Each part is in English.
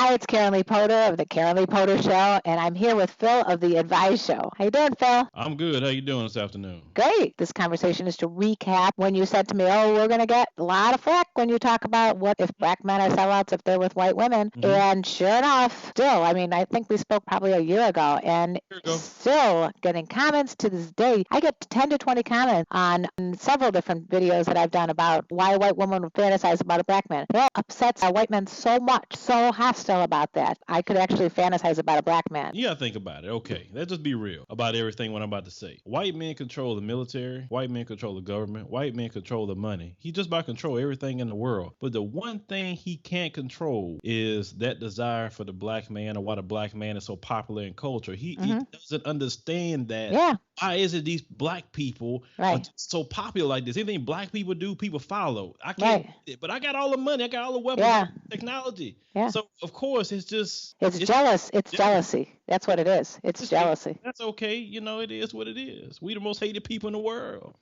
Hi, it's Karen Lee Potter of the Karen Lee Potter Show, and I'm here with Phil of the Advice Show. How you doing, Phil? I'm good. How you doing this afternoon? Great. This conversation is to recap when you said to me, "Oh, we're going to get a lot of flack when you talk about what if black men are sellouts if they're with white women." And sure enough, still, I mean, I think we spoke probably a year ago, and still getting comments to this day. I get 10 to 20 comments on several different videos that I've done about why a white woman would fantasize about a black man. It all upsets white men so much, so hostile about that. I could actually fantasize about a black man. Yeah, think about it. Okay, let's just be real about everything what I'm about to say. White men control the military. White men control the government. White men control the money. He just about control everything in the world. But the one thing he can't control is that desire for the black man, or why the black man is so popular in culture. He doesn't understand that. Yeah. Why is it these black people are so popular like this? Anything black people do, people follow. I can't, but I got all the money. I got all the weapons, technology. Yeah. So of course it's just it's jealous. It's jealousy. That's what it is. It's jealousy. That's okay. You know, it is what it is. We the most hated people in the world.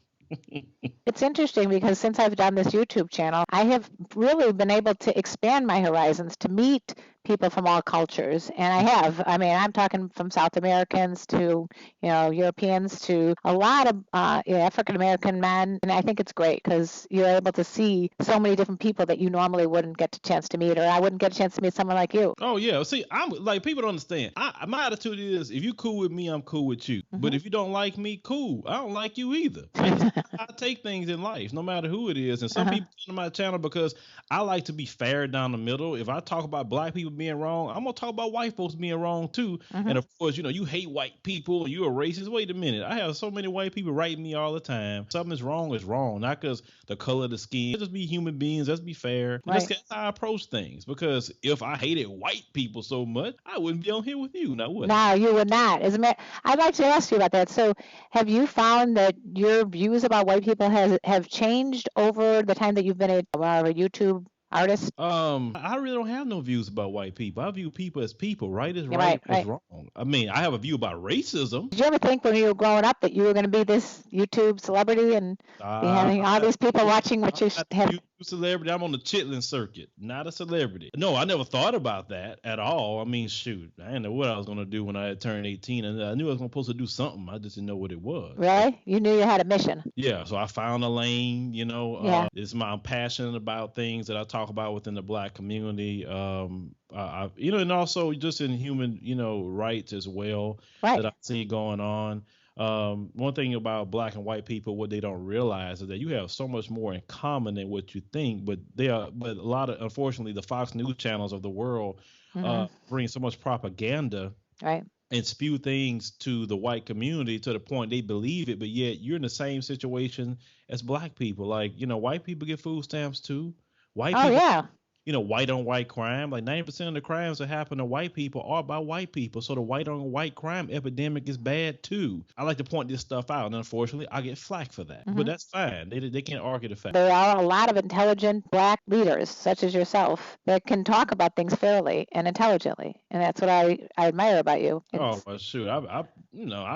It's interesting because since I've done this YouTube channel, I have really been able to expand my horizons to meet people from all cultures. And I have. I mean, I'm talking from South Americans to, Europeans to a lot of African American men. And I think it's great because you're able to see so many different people that you normally wouldn't get a chance to meet, or I wouldn't get a chance to meet someone like you. Oh, yeah. See, I'm like, people don't understand. My attitude is, if you cool with me, I'm cool with you. But if you don't like me, cool. I don't like you either. I take things in life, no matter who it is. And some people come to my channel because I like to be fair down the middle. If I talk about black people being wrong, I'm going to talk about white folks being wrong too. And of course, you hate white people, you're a racist. Wait a minute. I have so many white people writing me all the time. Something is wrong, not because the color of the skin. Let's just be human beings. Let's be fair. That's how I approach things. Because if I hated white people so much, I wouldn't be on here with you. Now, would I? No, you would not. I'd like to ask you about that. So have you found that your views about white people have changed over the time that you've been a YouTube artist? I really don't have no views about white people. I view people as people. Right is right, is wrong. I mean, I have a view about racism. Did you ever think when you were growing up that you were going to be this YouTube celebrity and be having all these people watching what you have? Celebrity. I'm on the chitlin circuit, not a celebrity. No, I never thought about that at all. I mean, shoot, I didn't know what I was going to do when I had turned 18, and I knew I was supposed to do something. I just didn't know what it was. Really? You knew you had a mission. Yeah, so I found a lane, I'm passionate about things that I talk about within the black community, and also just in human, rights as well, that I see going on. One thing about black and white people, what they don't realize is that you have so much more in common than what you think, but a lot of, unfortunately, the Fox News channels of the world bring so much propaganda and spew things to the white community to the point they believe it, but yet you're in the same situation as black people. Like, white people get food stamps too. White people, white on white crime, like 90% of the crimes that happen to white people are by white people. So the white on white crime epidemic is bad too. I like to point this stuff out, and unfortunately, I get flack for that. But that's fine. They can't argue the fact. There are a lot of intelligent black leaders, such as yourself, that can talk about things fairly and intelligently, and that's what I admire about you. Oh, well, shoot, I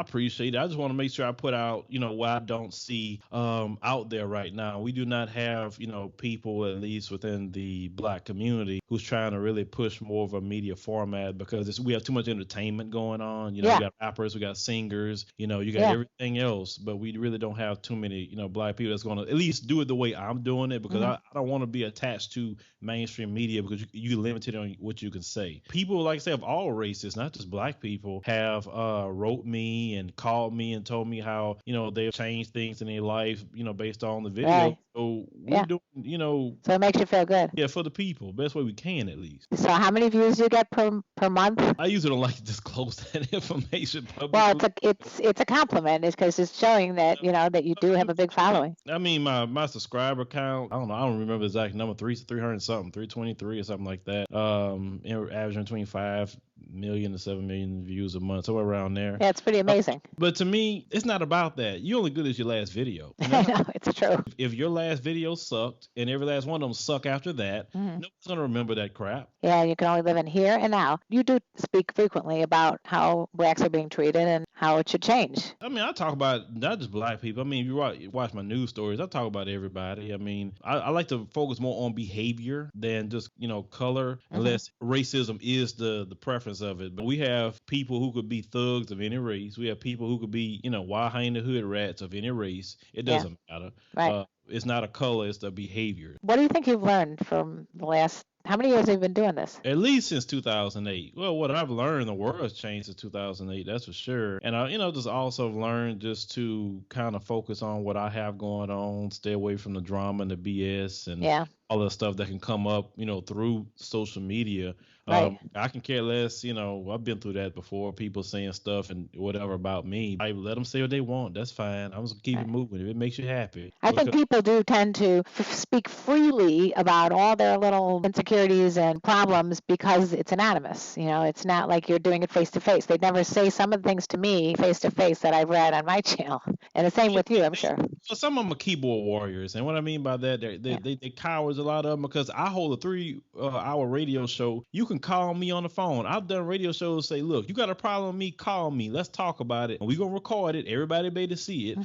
appreciate it. I just want to make sure I put out, what I don't see out there right now. We do not have, people, at least within the black community, who's trying to really push more of a media format, because we have too much entertainment going on. We got rappers, we got singers, you got everything else, but we really don't have too many, black people that's going to at least do it the way I'm doing it, because I don't want to be attached to mainstream media, because you're limited on what you can say. People, like I say, of all races, not just black people, have wrote me and called me and told me how, they've changed things in their life, based on the video. Right. So we're doing, so it makes you feel good. Yeah, for the people, best way we can, at least. So how many views do you get per month? I usually don't like to disclose that information publicly. Well, it's a compliment, because it's showing that that you do have a big following. I mean, my subscriber count, I don't know, I don't remember the exact number, 300 something, 323 or something like that. Averaging between 5 million to 7 million views a month, somewhere around there. Yeah, it's pretty amazing. But to me, it's not about that. You're only good as your last video. I know, it's true. If your last video sucked and every last one of them suck after that, nobody's gonna remember that crap. Yeah, you can only live in here and now. You do speak frequently about how blacks are being treated and how it should change. I mean, I talk about not just black people. I mean, if you watch my news stories, I talk about everybody. I mean, I like to focus more on behavior than just, color, unless racism is the preference of it. But we have people who could be thugs of any race. We have people who could be, wild hanging the hood rats of any race. It doesn't matter. Right. It's not a color, it's the behavior. What do you think you've learned from the last, how many years have you been doing this? At least since 2008. Well, what I've learned, the world has changed since 2008, that's for sure. And I, just also learned just to kind of focus on what I have going on, stay away from the drama and the BS and all the stuff that can come up, through social media. Right. I can care less, I've been through that before, people saying stuff and whatever about me. I let them say what they want. That's fine. I'm just keep it moving if it makes you happy. I think people do tend to speak freely about all their little insecurities and problems because it's anonymous. It's not like you're doing it face to face. They never say some of the things to me face to face that I've read on my channel. And the same with you, I'm sure. So some of them are keyboard warriors. And what I mean by that, they cowards, a lot of them, because I hold a 3-hour radio show. You can call me on the phone. I've done radio shows say, look, you got a problem with me, call me. Let's talk about it. And we're going to record it. Everybody be able to see it.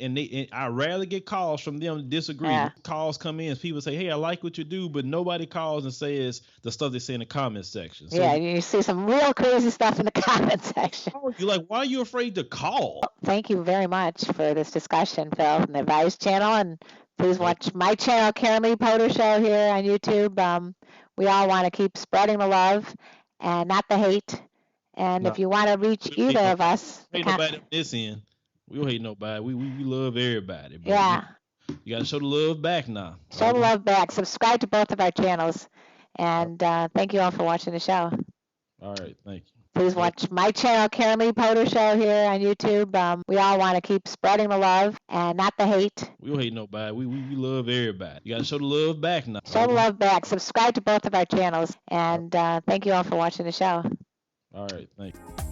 And I rarely get calls from them to disagree. Calls come in. People say, hey, I like what you do, but nobody calls and says the stuff they say in the comment section. So, you see some real crazy stuff in the comment section. You're like, why are you afraid to call? Thank you very much for this discussion, Phil, on the Advice channel. And please watch my channel, Karen Lee Potter Show, here on YouTube. We all want to keep spreading the love and not the hate. And if you want to reach either of us, hate nobody on this end. We don't hate nobody. We love everybody. Yeah. You got to show the love back now. Show the love back. Subscribe to both of our channels. And thank you all for watching the show. All right. Thank you. Please watch my channel, Karen Lee Potter Show, here on YouTube. We all want to keep spreading the love and not the hate. We don't hate nobody. We love everybody. You got to show the love back now. Show the love back. Subscribe to both of our channels. And thank you all for watching the show. All right. Thank you.